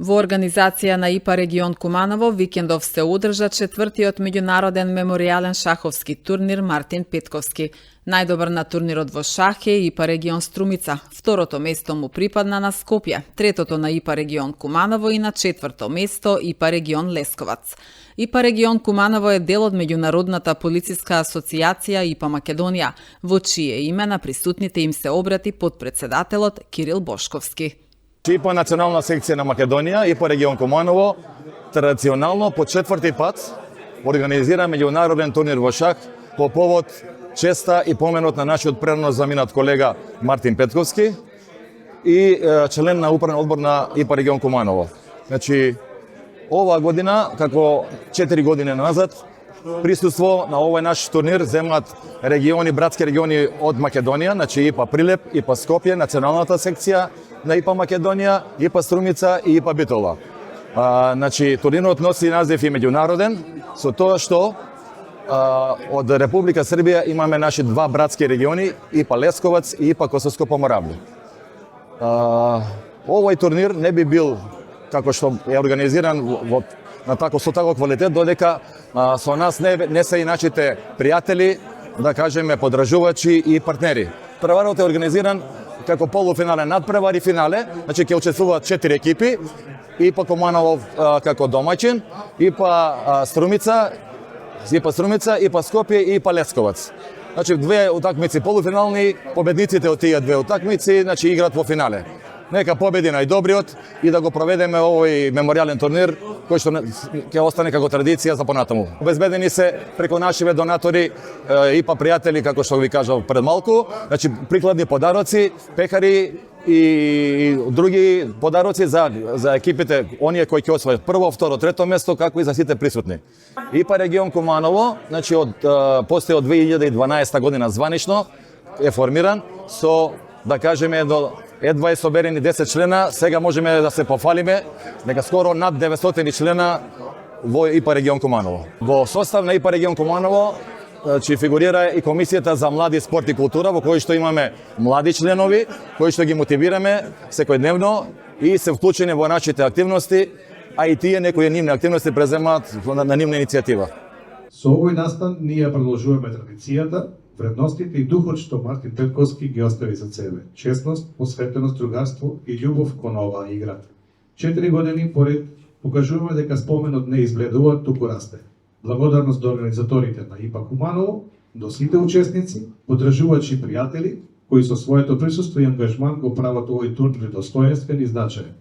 Во организација на ИПА регион Куманово викендов се одржа 4-тиот меѓународен меморијален шаховски турнир Мартин Петковски. Најдобар на турнирот во шах е ИПА регион Струмица, второто место му припадна на Скопје, третото на ИПА регион Куманово и на четврто место ИПА регион Лесковац. ИПА регион Куманово е дел од меѓународната полициска асоциација ИПА Македонија, во чие име на присутните им се обрати подпредседателот Кирил Бошковски. ИПА национална секција на Македонија, ИПА регион Куманово, традиционално по четврти пат организира меѓународен турнир во шах по повод честа и поменот на нашиот прерано заминат колега Мартин Петковски и член на управен одбор на ИПА регион Куманово. Значи, оваа година, како 4 години назад, присуство на овој наш турнир земат региони, братски региони од Македонија, значи ИПА Прилеп, ИПА Скопје, националната секција на ИПА Македонија, ИПА Струмица и ИПА Битола. Значи, турнирот носи назив и меѓународен, со тоа што од Република Србија имаме наши два братски региони, ИПА Лесковац и ИПА Косовско Поморавле. Овој турнир не би бил како што е организиран со таков квалитет, додека со нас не се и нашите пријатели, да кажеме подржувачи и партнери. Преварот е организиран како полуфинале, надпревар и финале, значи ќе учествуваат 4 екипи, ИПА Куманово како домаќин, ИПА Струмица, ИПА Скопје и ИПА Лесковац. Значи две утакмици полуфинални, победниците од тие две утакмици, значи играат во финале. Нека победи најдобриот и да го проведеме овој меморијален турнир кој што ќе остане како традиција за понатаму. Обезбедени се преку нашиве донатори ИПА пријатели, како што ви кажав пред малку, значи прикладни подароци, пекари и други подароци за екипите, оние кои ќе освојат прво, второ, трето место, како и за сите присутни. ИПА регион Куманово, значи постои од 2012 година званично е формиран со, да кажеме, едва е соберени 10 члена, сега можеме да се пофалиме дека скоро над 900 члена во ИПА регион Куманово. Во состав на ИПА регион Куманово фигурира и Комисијата за млади, спорт и култура, во кој што имаме млади членови, кои што ги мотивираме секојдневно и се вклучени во нашите активности, а и тие некои нивни активности преземаат на нивна иницијатива. Со овој настан ние продолжуваме традицијата, вредностите и духот што Мартин Петковски ги остави за себе. Честност, посветеност, другарство и љубов кон оваа игра. 4 години поред покажуваме дека споменот не избледува, туку расте. Благодарност до организаторите на ИПА Куманово, до сите учесници, подржувачи и пријатели, кои со своето присуство и ангажман го прават овој турнир достоинствен и значаен.